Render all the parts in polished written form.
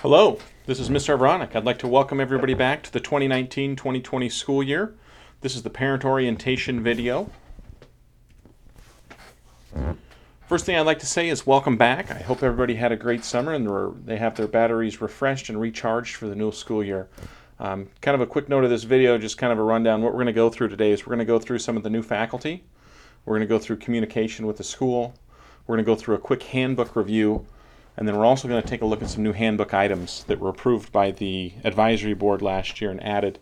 Hello, this is Mr. Avronic. I'd like to welcome everybody back to the 2019-2020 school year. This is the parent orientation video. First thing I'd like to say is welcome back. I hope everybody had a great summer and they have their batteries refreshed and recharged for the new school year. Kind of a quick note of this video, just kind of a rundown. What we're going to go through today is we're going to go through some of the new faculty. We're going to go through communication with the school. We're going to go through a quick handbook review. And then we're also going to take a look at some new handbook items that were approved by the advisory board last year and added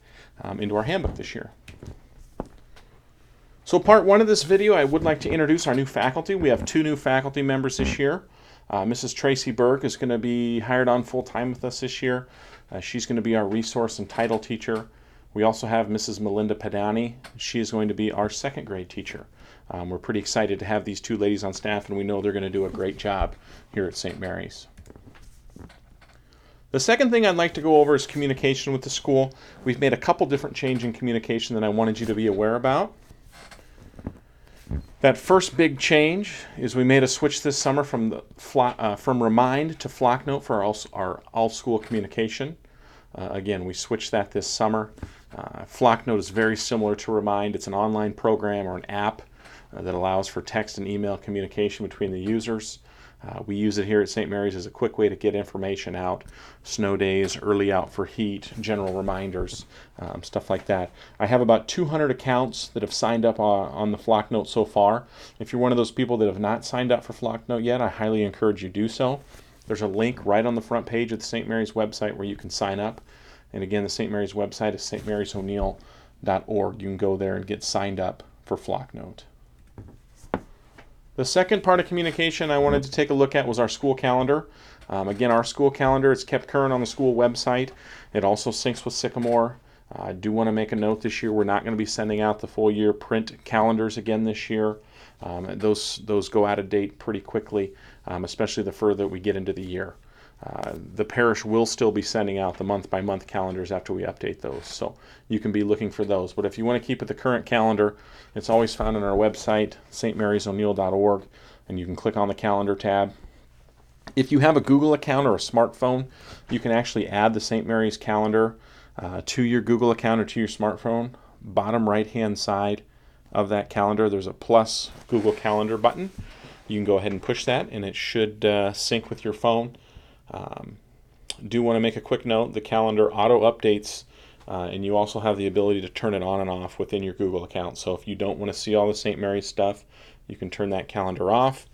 into our handbook this year. So part one of this video, I would like to introduce our new faculty. We have two new faculty members this year. Mrs. Tracy Berg is going to be hired on full-time with us this year. She's going to be our resource and title teacher. We also have Mrs. Melinda Padani. She is going to be our second grade teacher. We're pretty excited to have these two ladies on staff, and we know they're going to do a great job here at St. Mary's. The second thing I'd like to go over is communication with the school. We've made a couple different changes in communication that I wanted you to be aware about. That first big change is we made a switch this summer from Remind to Flocknote for our all-school communication. Again, we switched that this summer. Flocknote is very similar to Remind. It's an online program or an app that allows for text and email communication between the users. We use it here at St. Mary's as a quick way to get information out, snow days, early out for heat, general reminders, stuff like that. I have about 200 accounts that have signed up on the Flocknote so far. If you're one of those people that have not signed up for Flocknote yet, I highly encourage you do so. There's a link right on the front page of the St. Mary's website where you can sign up. And again, the St. Mary's website is stmariesoneal.org. You can go there and get signed up for Flocknote. The second part of communication I wanted to take a look at was our school calendar. Again, our school calendar is kept current on the school website. It also syncs with Sycamore. I do want to make a note this year, we're not going to be sending out the full year print calendars again this year. Those go out of date pretty quickly, especially the further we get into the year. The parish will still be sending out the month-by-month calendars after we update those, so you can be looking for those. But if you want to keep with the current calendar, it's always found on our website, stmariesoneal.org, and you can click on the calendar tab. If you have a Google account or a smartphone, you can actually add the St. Mary's calendar to your Google account or to your smartphone. Bottom right-hand side of that calendar, there's a plus Google Calendar button. You can go ahead and push that, and it should sync with your phone. Do want to make a quick note, the calendar auto updates, and you also have the ability to turn it on and off within your Google account. So if you don't want to see all the St. Mary's stuff, you can turn that calendar off.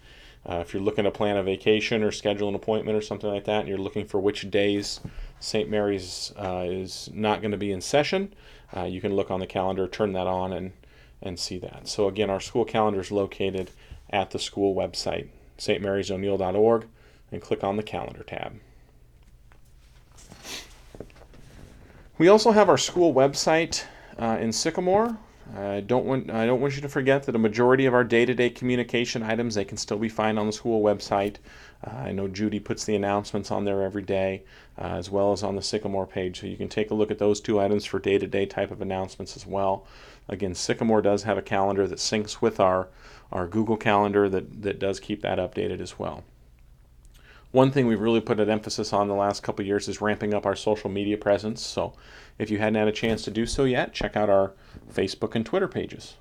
If you're looking to plan a vacation or schedule an appointment or something like that, and you're looking for which days St. Mary's is not going to be in session, you can look on the calendar, turn that on, and see that. So again, our school calendar is located at the school website, stmariesoneal.org, and click on the calendar tab. We also have our school website in Sycamore. I don't want you to forget that a majority of our day-to-day communication items, they can still be found on the school website. I know Judy puts the announcements on there every day, as well as on the Sycamore page, so you can take a look at those two items for day-to-day type of announcements as well. Again, Sycamore does have a calendar that syncs with our Google Calendar that does keep that updated as well. One thing we've really put an emphasis on the last couple of years is ramping up our social media presence. So if you hadn't had a chance to do so yet, check out our Facebook and Twitter pages.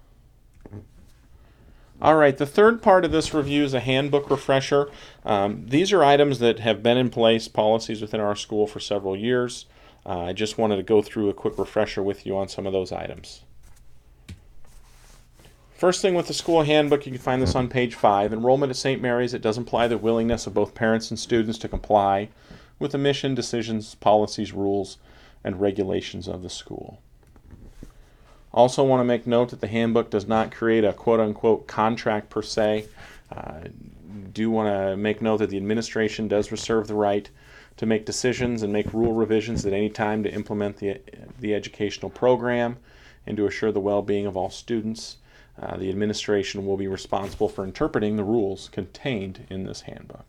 All right, the third part of this review is a handbook refresher. These are items that have been in place, policies within our school for several years. I just wanted to go through a quick refresher with you on some of those items. First thing with the school handbook, you can find this on page 5. Enrollment at St. Mary's, it does imply the willingness of both parents and students to comply with the mission, decisions, policies, rules, and regulations of the school. Also want to make note that the handbook does not create a quote-unquote contract per se. Do want to make note that the administration does reserve the right to make decisions and make rule revisions at any time to implement the educational program and to assure the well-being of all students. The administration will be responsible for interpreting the rules contained in this handbook.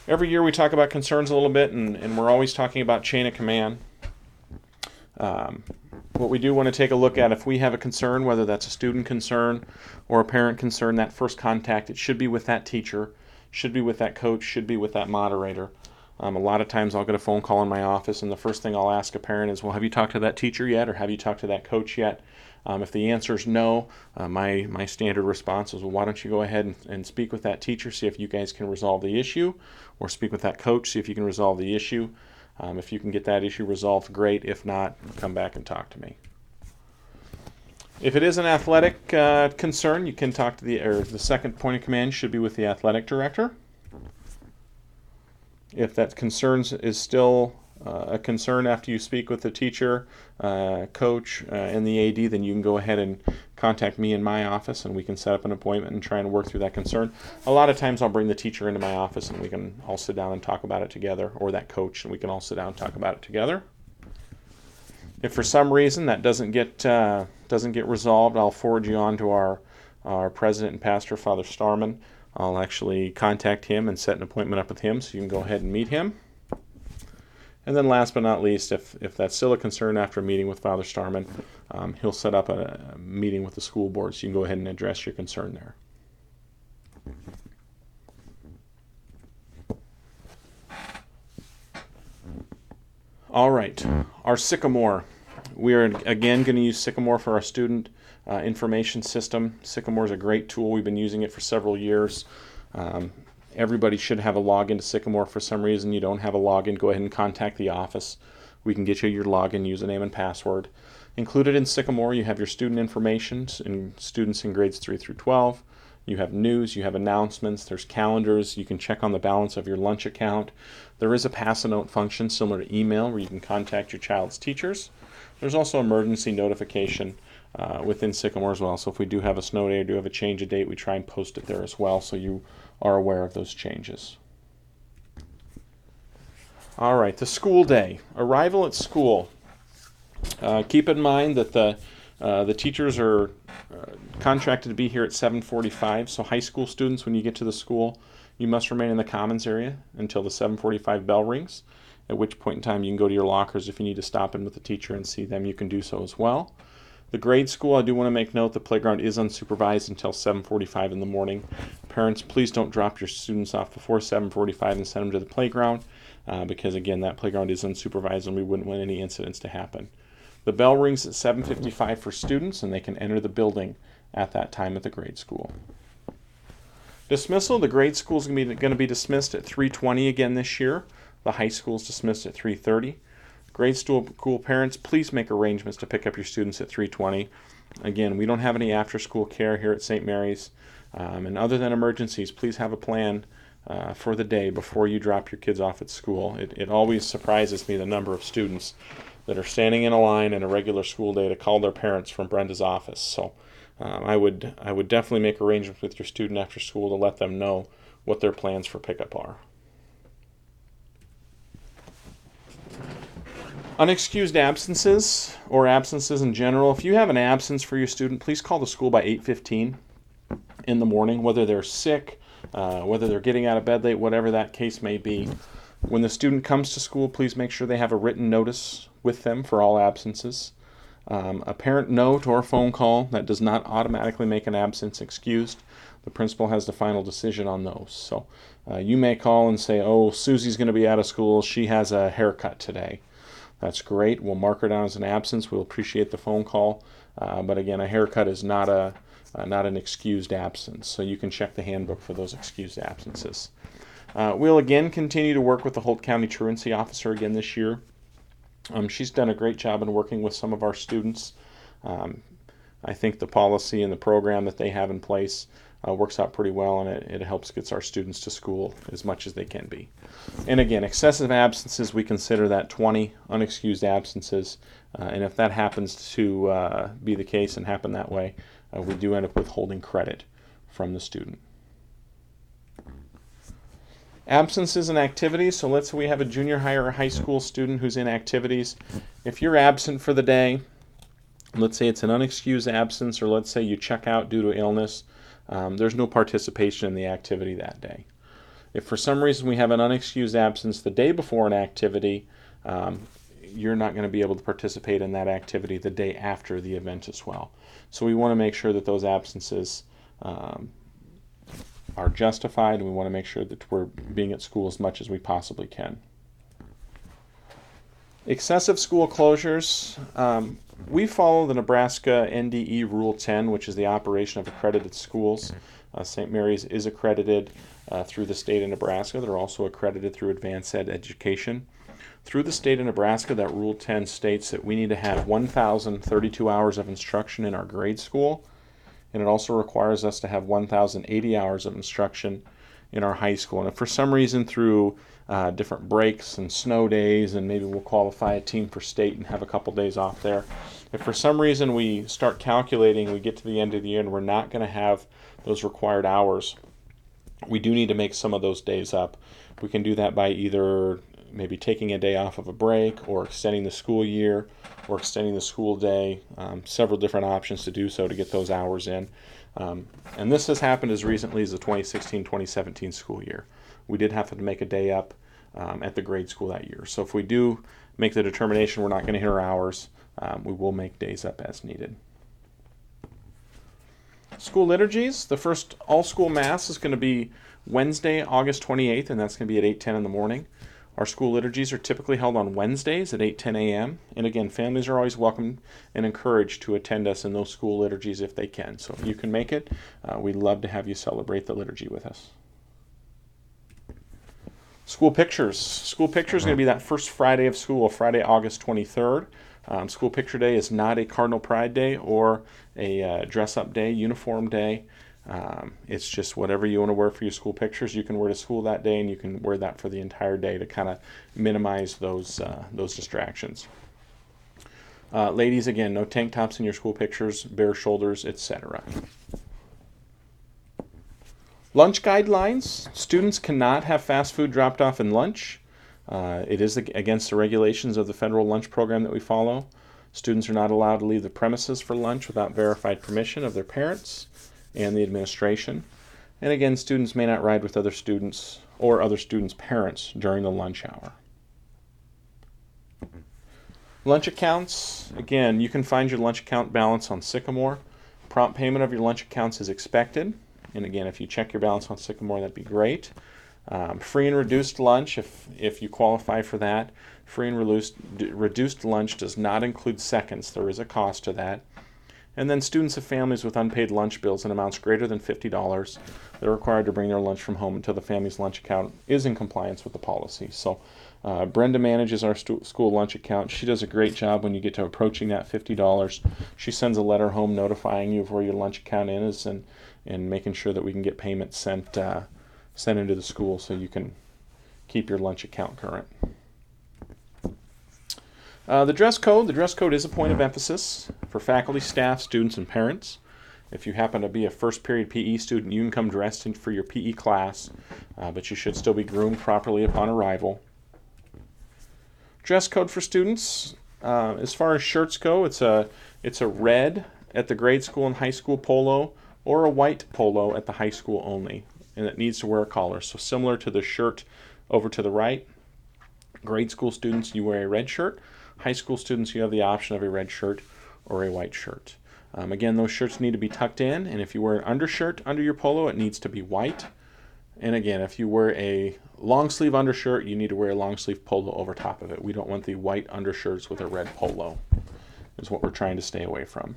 Every year we talk about concerns a little bit, and we're always talking about chain of command. What we do want to take a look at, if we have a concern, whether that's a student concern or a parent concern, that first contact, it should be with that teacher. should be with that coach, should be with that moderator. A lot of times I'll get a phone call in my office, and the first thing I'll ask a parent is, well, have you talked to that teacher yet, or have you talked to that coach yet? If the answer is no, my standard response is, well, why don't you go ahead and speak with that teacher, see if you guys can resolve the issue, or speak with that coach, see if you can resolve the issue. If you can get that issue resolved, great. If not, come back and talk to me. If it is an athletic concern, you can talk to the second point of command should be with the athletic director. If that concern is still a concern after you speak with the teacher, coach, and the AD, then you can go ahead and contact me in my office, and we can set up an appointment and try and work through that concern. A lot of times I'll bring the teacher into my office, and we can all sit down and talk about it together, or that coach, and we can all sit down and talk about it together. If for some reason that doesn't get resolved, I'll forward you on to our president and pastor, Father Starman. I'll actually contact him and set an appointment up with him, so you can go ahead and meet him. And then last but not least, if that's still a concern after a meeting with Father Starman, he'll set up a meeting with the school board, so you can go ahead and address your concern there. All right, our Sycamore. We are again going to use Sycamore for our student information system. Sycamore is a great tool. We've been using it for several years. Everybody should have a login to Sycamore. For some reason you don't have a login, go ahead and contact the office. We can get you your login, username, and password. Included in Sycamore, you have your student information and students in grades 3 through 12. You have news, you have announcements, there's calendars, you can check on the balance of your lunch account. There is a pass-a-note function similar to email where you can contact your child's teachers. There's also emergency notification within Sycamore as well. So if we do have a snow day or do have a change of date, we try and post it there as well so you are aware of those changes. All right, the school day. Arrival at school. Keep in mind that the teachers are contracted to be here at 7:45. So high school students, when you get to the school, you must remain in the commons area until the 7:45 bell rings, at which point in time you can go to your lockers. If you need to stop in with the teacher and see them, you can do so as well. The grade school, I do want to make note, the playground is unsupervised until 7:45 in the morning. Parents, please don't drop your students off before 7:45 and send them to the playground because, again, that playground is unsupervised and we wouldn't want any incidents to happen. The bell rings at 7:55 for students, and they can enter the building at that time at the grade school. Dismissal, the grade school is going to be dismissed at 3:20 again this year. The high school is dismissed at 3:30. Grade school parents, please make arrangements to pick up your students at 3:20. Again, we don't have any after-school care here at St. Mary's. And other than emergencies, please have a plan for the day before you drop your kids off at school. It always surprises me the number of students that are standing in a line in a regular school day to call their parents from Brenda's office. So I would definitely make arrangements with your student after school to let them know what their plans for pickup are. Unexcused absences or absences in general. If you have an absence for your student, please call the school by 8:15 in the morning, whether they're sick, whether they're getting out of bed late, whatever that case may be. When the student comes to school, please make sure they have a written notice with them for all absences. A parent note or phone call that does not automatically make an absence excused. The principal has the final decision on those. So you may call and say, oh, Susie's going to be out of school. She has a haircut today. That's great. We'll mark her down as an absence. We'll appreciate the phone call. But again, a haircut is not an excused absence. So you can check the handbook for those excused absences. We'll again continue to work with the Holt County Truancy Officer again this year. She's done a great job in working with some of our students. I think the policy and the program that they have in place works out pretty well, and it helps get our students to school as much as they can be. And again, excessive absences, we consider that 20 unexcused absences, and if that happens to be the case and happen that way, we do end up withholding credit from the student. Absences and activities. So let's say we have a junior high or high school student who's in activities. If you're absent for the day, let's say it's an unexcused absence, or let's say you check out due to illness, there's no participation in the activity that day. If for some reason we have an unexcused absence the day before an activity, you're not going to be able to participate in that activity the day after the event as well. So we want to make sure that those absences are are justified, and we want to make sure that we're being at school as much as we possibly can. Excessive school closures. We follow the Nebraska NDE Rule 10, which is the operation of accredited schools. St. Mary's is accredited through the state of Nebraska. They're also accredited through Advanced Ed Education. Through the state of Nebraska, that Rule 10 states that we need to have 1,032 hours of instruction in our grade school, and it also requires us to have 1,080 hours of instruction in our high school. And if for some reason through different breaks and snow days, and maybe we'll qualify a team for state and have a couple days off there, if for some reason we start calculating, we get to the end of the year and we're not going to have those required hours, we do need to make some of those days up. We can do that by either maybe taking a day off of a break, or extending the school year, or extending the school day. Several different options to do so to get those hours in. And this has happened as recently as the 2016-2017 school year. We did have to make a day up at the grade school that year. So if we do make the determination we're not going to hit our hours, we will make days up as needed. School liturgies. The first all-school mass is going to be Wednesday, August 28th, and that's going to be at 8:10 in the morning. Our school liturgies are typically held on Wednesdays at 8:10 a.m. And again, families are always welcome and encouraged to attend us in those school liturgies if they can. So if you can make it, we'd love to have you celebrate the liturgy with us. School pictures. School pictures is going to be that first Friday of school, Friday, August 23rd. School Picture Day is not a Cardinal Pride Day or a dress-up day, uniform day. It's just whatever you want to wear for your school pictures, you can wear to school that day, and you can wear that for the entire day to kind of minimize those distractions. Ladies, again, no tank tops in your school pictures, bare shoulders, etc. Lunch guidelines. Students cannot have fast food dropped off in lunch. It is against the regulations of the federal lunch program that we follow. Students are not allowed to leave the premises for lunch without verified permission of their parents and the administration. And again, students may not ride with other students or other students' parents during the lunch hour. Lunch accounts. Again, you can find your lunch account balance on Sycamore. Prompt payment of your lunch accounts is expected. And again, if you check your balance on Sycamore, that'd be great. Free and reduced lunch, if you qualify for that. Free and reduced lunch does not include seconds. There is a cost to that. And then students of families with unpaid lunch bills in amounts greater than $50, they're required to bring their lunch from home until the family's lunch account is in compliance with the policy. So Brenda manages our school lunch account. She does a great job when you get to approaching that $50. She sends a letter home notifying you of where your lunch account is, and making sure that we can get payments sent into the school so you can keep your lunch account current. The dress code is a point of emphasis for faculty, staff, students, and parents. If you happen to be a first period PE student, you can come dressed in for your PE class, but you should still be groomed properly upon arrival. Dress code for students, as far as shirts go, it's a red at the grade school and high school polo, or a white polo at the high school only, and it needs to wear a collar. So similar to the shirt over to the right, grade school students, you wear a red shirt. High school students, you have the option of a red shirt or a white shirt. Again, those shirts need to be tucked in, and if you wear an undershirt under your polo, it needs to be white. And again, if you wear a long sleeve undershirt, you need to wear a long sleeve polo over top of it. We don't want the white undershirts with a red polo, is what we're trying to stay away from.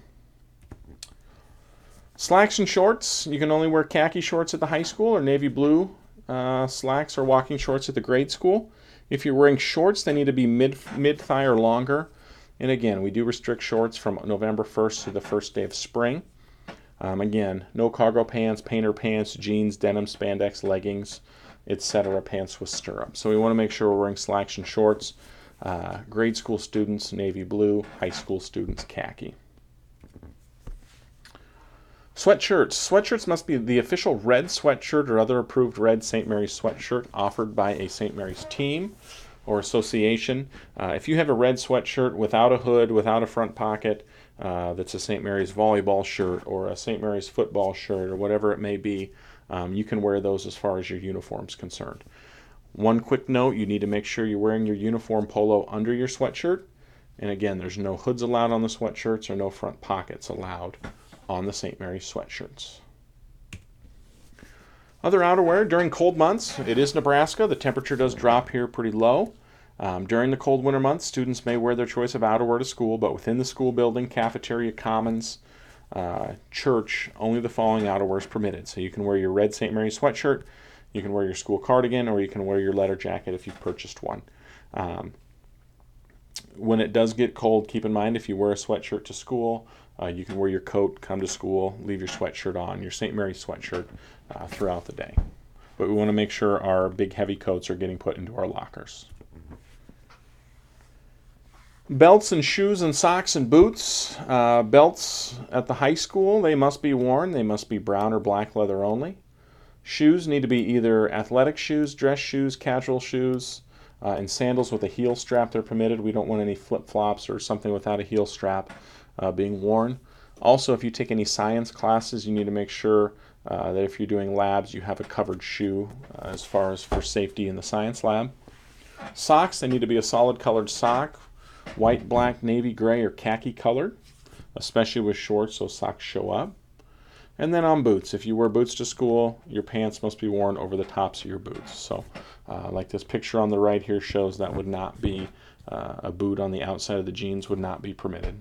Slacks and shorts. You can only wear khaki shorts at the high school, or navy blue slacks or walking shorts at the grade school. If you're wearing shorts, they need to be mid-thigh or longer. And again, we do restrict shorts from November 1st to the first day of spring. Again, no cargo pants, painter pants, jeans, denim, spandex, leggings, etc. pants with stirrups. So we want to make sure we're wearing slacks and shorts. Grade school students, navy blue. High school students, khaki. Sweatshirts. Sweatshirts must be the official red sweatshirt or other approved red St. Mary's sweatshirt offered by a St. Mary's team or association. If you have a red sweatshirt without a hood, without a front pocket, that's a St. Mary's volleyball shirt or a St. Mary's football shirt or whatever it may be, you can wear those as far as your uniform's concerned. One quick note, you need to make sure you're wearing your uniform polo under your sweatshirt. And again, there's no hoods allowed on the sweatshirts or no front pockets allowed on the St. Mary's sweatshirts. Other outerwear during cold months, it is Nebraska. The temperature does drop here pretty low. During the cold winter months, students may wear their choice of outerwear to school, but within the school building, cafeteria, commons, church, only the following outerwear is permitted. So you can wear your red St. Mary's sweatshirt, you can wear your school cardigan, or you can wear your leather jacket if you've purchased one. When it does get cold, keep in mind if you wear a sweatshirt to school, you can wear your coat, come to school, leave your sweatshirt on, your St. Mary's sweatshirt throughout the day. But we want to make sure our big heavy coats are getting put into our lockers. Belts and shoes and socks and boots. Belts at the high school, they must be worn. They must be brown or black leather only. Shoes need to be either athletic shoes, dress shoes, casual shoes, and sandals with a heel strap. They're permitted. We don't want any flip-flops or something without a heel strap being worn. Also, if you take any science classes, you need to make sure that if you're doing labs, you have a covered shoe as far as for safety in the science lab. Socks, they need to be a solid colored sock, white, black, navy, gray, or khaki colored, especially with shorts, so socks show up. And then on boots, if you wear boots to school, your pants must be worn over the tops of your boots. So like this picture on the right here shows, that would not be a boot on the outside of the jeans would not be permitted.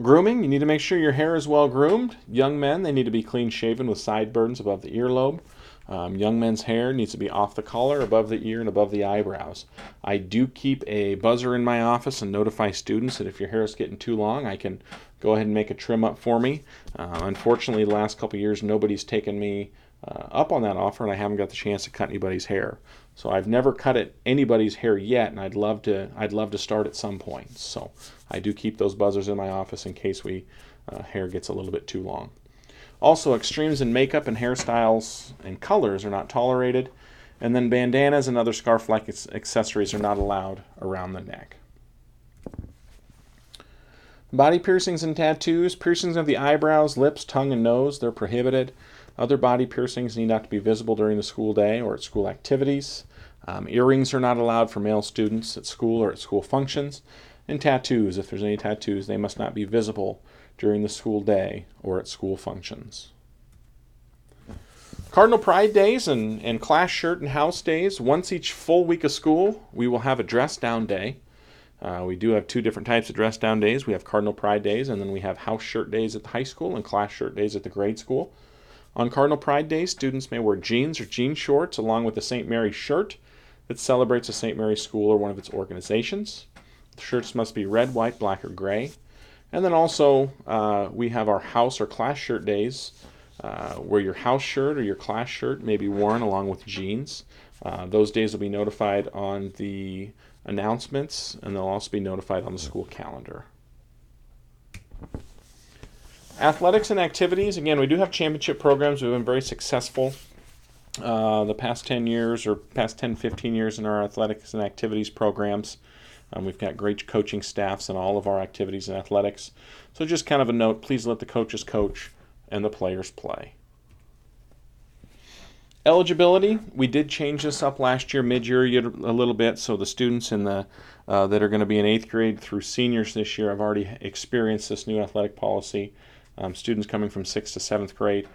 Grooming, you need to make sure your hair is well groomed. Young men, they need to be clean shaven with sideburns above the earlobe. Young men's hair needs to be off the collar, above the ear, and above the eyebrows. I do keep a buzzer in my office and notify students that if your hair is getting too long, I can go ahead and make a trim up for me. Unfortunately, the last couple of years, nobody's taken me up on that offer, and I haven't got the chance to cut anybody's hair. So I've never cut anybody's hair yet, and I'd love to start at some point. So I do keep those buzzers in my office in case hair gets a little bit too long. Also, extremes in makeup and hairstyles and colors are not tolerated. And then bandanas and other scarf-like accessories are not allowed around the neck. Body piercings and tattoos. Piercings of the eyebrows, lips, tongue, and nose, they're prohibited. Other body piercings need not to be visible during the school day or at school activities. Earrings are not allowed for male students at school or at school functions. And tattoos, if there's any tattoos, they must not be visible during the school day or at school functions. Cardinal Pride Days and class shirt and house days. Once each full week of school, we will have a dress down day. We do have two different types of dress down days. We have Cardinal Pride Days, and then we have house shirt days at the high school and class shirt days at the grade school. On Cardinal Pride Days, students may wear jeans or jean shorts along with a St. Mary's shirt that celebrates a St. Mary's school or one of its organizations. The shirts must be red, white, black, or gray. And then also we have our house or class shirt days where your house shirt or your class shirt may be worn along with jeans. Those days will be notified on the announcements, and they'll also be notified on the school calendar. Athletics and activities. Again, we do have championship programs. We've been very successful the past 10 years or past 10, 15 years in our athletics and activities programs. We've got great coaching staffs in all of our activities and athletics. So just kind of a note, please let the coaches coach and the players play. Eligibility, we did change this up last year, mid-year a little bit, so the students in that are going to be in 8th grade through seniors this year have already experienced this new athletic policy. Students coming from 6th to 7th grade.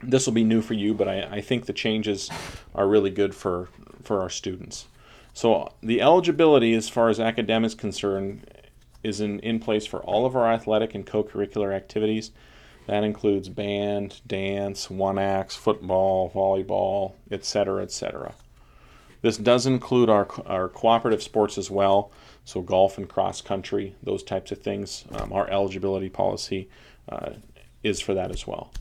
This will be new for you, but I think the changes are really good for our students. So the eligibility as far as academics concerned is in place for all of our athletic and co-curricular activities. That includes band, dance, one-acts, football, volleyball, etc., etc. This does include our cooperative sports as well, so golf and cross country, those types of things. Our eligibility policy is for that as well.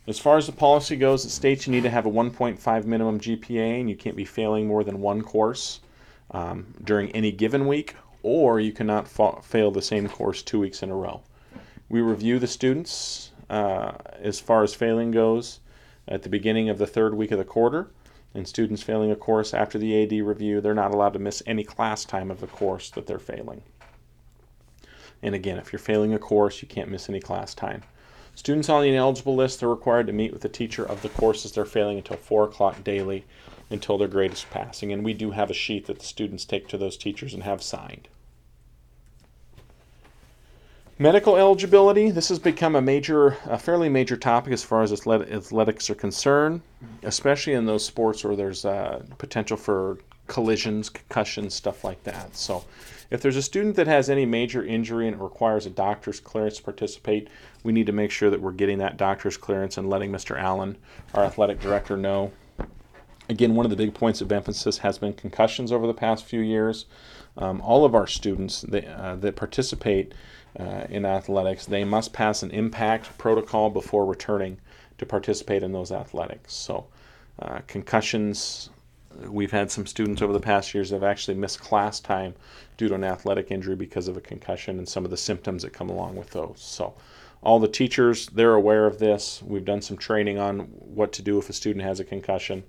As far as the policy goes, it states you need to have a 1.5 minimum GPA and you can't be failing more than one course during any given week, or you cannot fail the same course 2 weeks in a row. We review the students as far as failing goes at the beginning of the 3rd week of the quarter, and students failing a course after the AD review, they're not allowed to miss any class time of the course that they're failing. And again, if you're failing a course, you can't miss any class time. Students on the ineligible list are required to meet with the teacher of the courses they're failing until 4 o'clock daily until their grade is passing. And we do have a sheet that the students take to those teachers and have signed. Medical eligibility, this has become a fairly major topic as far as athletics are concerned, especially in those sports where there's potential for collisions, concussions, stuff like that. So if there's a student that has any major injury and it requires a doctor's clearance to participate, we need to make sure that we're getting that doctor's clearance and letting Mr. Allen, our athletic director, know. Again, one of the big points of emphasis has been concussions over the past few years. All of our students that participate in athletics, they must pass an impact protocol before returning to participate in those athletics. So concussions, we've had some students over the past years that have actually missed class time due to an athletic injury because of a concussion and some of the symptoms that come along with those. So all the teachers, they're aware of this. We've done some training on what to do if a student has a concussion,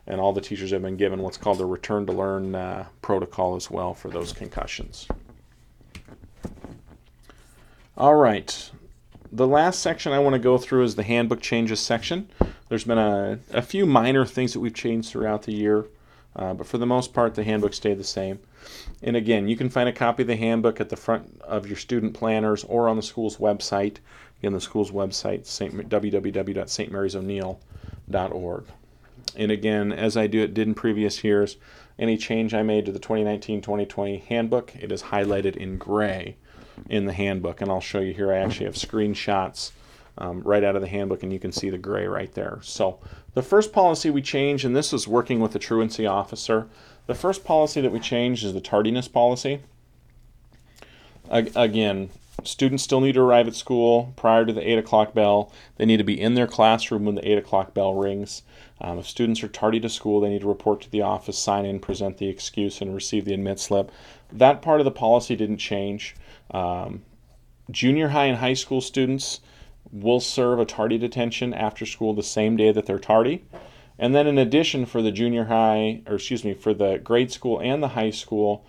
and all the teachers have been given what's called a return to learn protocol as well for those concussions. All right, the last section I want to go through is the handbook changes section. There's been a few minor things that we've changed throughout the year, but for the most part the handbook stayed the same. And again, you can find a copy of the handbook at the front of your student planners or on the school's website. Again, the school's website, www.stmarysoneil.org. And again, as I did in previous years, any change I made to the 2019-2020 handbook, it is highlighted in gray in the handbook. And I'll show you here, I actually have screenshots right out of the handbook, and you can see the gray right there. So the first policy we changed, and this was working with the truancy officer, the first policy that we changed is the tardiness policy. Again, students still need to arrive at school prior to the 8 o'clock bell. They need to be in their classroom when the 8 o'clock bell rings. If students are tardy to school, they need to report to the office, sign in, present the excuse, and receive the admit slip. That part of the policy didn't change. Junior high and high school students will serve a tardy detention after school the same day that they're tardy. And then in addition, for the for the grade school and the high school,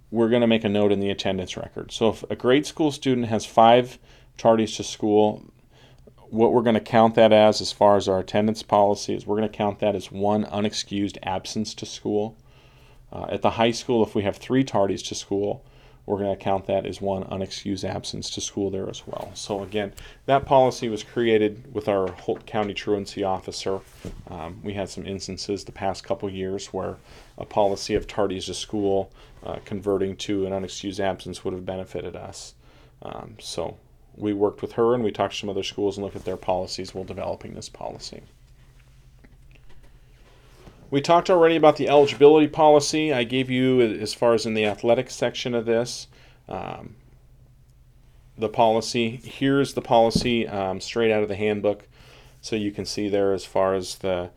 we're going to make a note in the attendance record. So if a grade school student has 5 tardies to school, what we're going to count that as far as our attendance policy is we're going to count that as 1 unexcused absence to school. At the high school, if we have 3 tardies to school, we're going to count that as 1 unexcused absence to school there as well. So again, that policy was created with our Holt County truancy officer. We had some instances the past couple years where a policy of tardies to school converting to an unexcused absence would have benefited us. So we worked with her and we talked to some other schools and looked at their policies while developing this policy. We talked already about the eligibility policy. I gave you, as far as in the athletics section of this, the policy. Here's the policy straight out of the handbook. So you can see there as far as the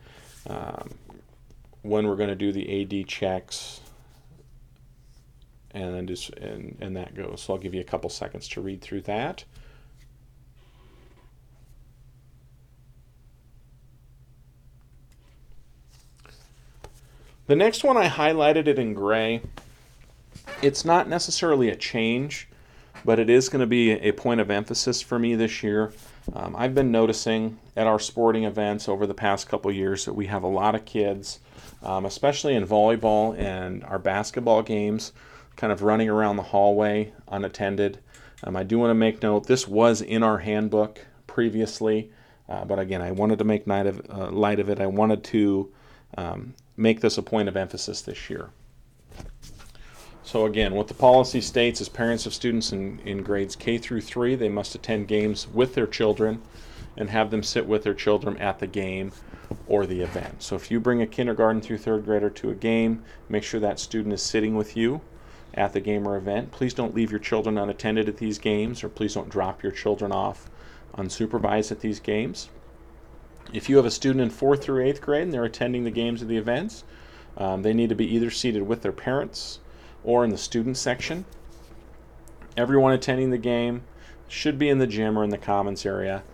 when we're going to do the AD checks, and then and that goes. So I'll give you a couple seconds to read through that. The next one, I highlighted it in gray. It's not necessarily a change, but it is going to be a point of emphasis for me this year. I've been noticing at our sporting events over the past couple years that we have a lot of kids, especially in volleyball and our basketball games, kind of running around the hallway unattended. I do want to make note, this was in our handbook previously, but again, I wanted to make light of it. I wanted to make this a point of emphasis this year. So again, what the policy states is parents of students in grades K through 3, they must attend games with their children and have them sit with their children at the game or the event. So if you bring a kindergarten through 3rd grader to a game, make sure that student is sitting with you at the game or event. Please don't leave your children unattended at these games, or please don't drop your children off unsupervised at these games. If you have a student in 4th through 8th grade and they're attending the games or the events, they need to be either seated with their parents or in the student section. Everyone attending the game should be in the gym or in the commons area.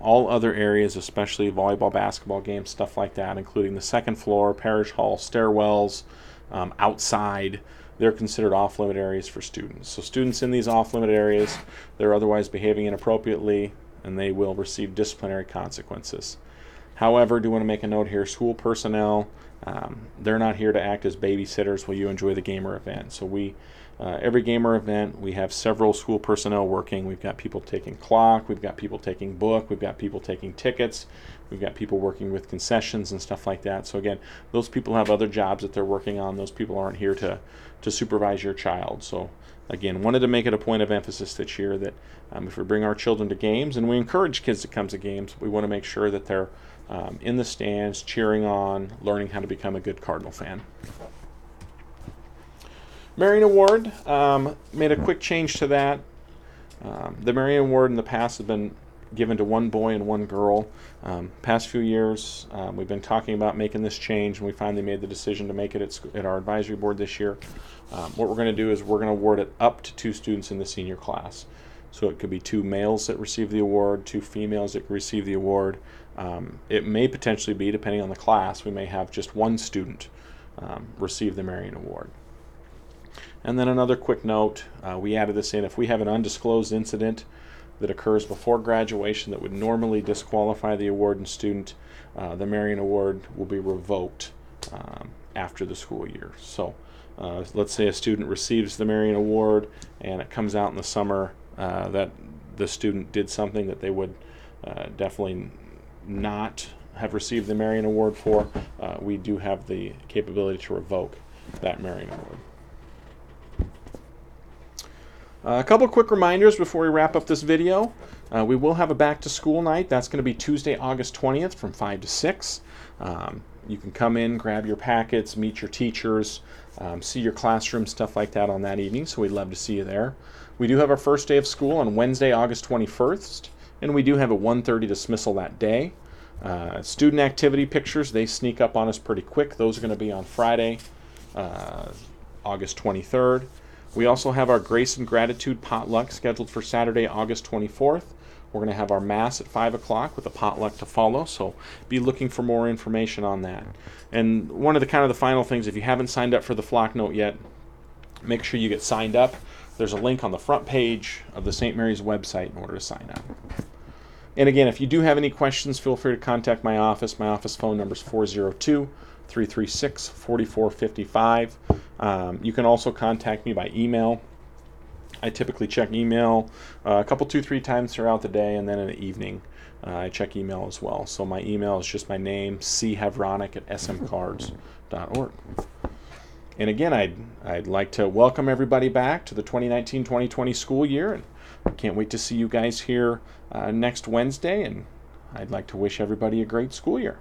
All other areas, especially volleyball, basketball games, stuff like that, including the 2nd floor, parish hall, stairwells, outside, they're considered off-limit areas for students. So students in these off-limit areas, they're otherwise behaving inappropriately, and they will receive disciplinary consequences. However, do want to make a note here, school personnel, they're not here to act as babysitters while you enjoy the game or event. So we every game or event, we have several school personnel working. We've got people taking clock, we've got people taking book, we've got people taking tickets, we've got people working with concessions and stuff like that. So again, those people have other jobs that they're working on. Those people aren't here to supervise your child. So again, wanted to make it a point of emphasis this year that if we bring our children to games, and we encourage kids to come to games, we want to make sure that they're in the stands, cheering on, learning how to become a good Cardinal fan. Marion Award, made a quick change to that. The Marion Award in the past has been given to one boy and one girl. Past few years, we've been talking about making this change, and we finally made the decision to make it at our advisory board this year. What we're going to do is we're going to award it up to 2 students in the senior class. So it could be 2 males that receive the award, 2 females that receive the award. It may potentially be, depending on the class, we may have just 1 student receive the Marion Award. And then another quick note, we added this in. If we have an undisclosed incident that occurs before graduation that would normally disqualify the awarding student, the Marion Award will be revoked after the school year. So let's say a student receives the Marion Award and it comes out in the summer that the student did something that they would definitely not have received the Marion Award for. We do have the capability to revoke that Marion Award. A couple quick reminders before we wrap up this video. We will have a back to school night. That's going to be Tuesday, August 20th from 5 to 6. You can come in, grab your packets, meet your teachers, see your classroom, stuff like that on that evening, so we'd love to see you there. We do have our first day of school on Wednesday, August 21st, and we do have a 1:30 dismissal that day. Student activity pictures, they sneak up on us pretty quick. Those are going to be on Friday, August 23rd. We also have our Grace and Gratitude potluck scheduled for Saturday, August 24th. We're going to have our Mass at 5 o'clock with a potluck to follow, so be looking for more information on that. And one of the final things, if you haven't signed up for the Flocknote yet, make sure you get signed up. There's a link on the front page of the St. Mary's website in order to sign up. And again, if you do have any questions, feel free to contact my office. My office phone number is 402-336-4455. You can also contact me by email. I typically check email a couple, 2-3 times throughout the day, and then in the evening I check email as well. So my email is just my name, chevronik@smcards.org. And again, I'd like to welcome everybody back to the 2019-2020 school year, and I can't wait to see you guys here next Wednesday, and I'd like to wish everybody a great school year.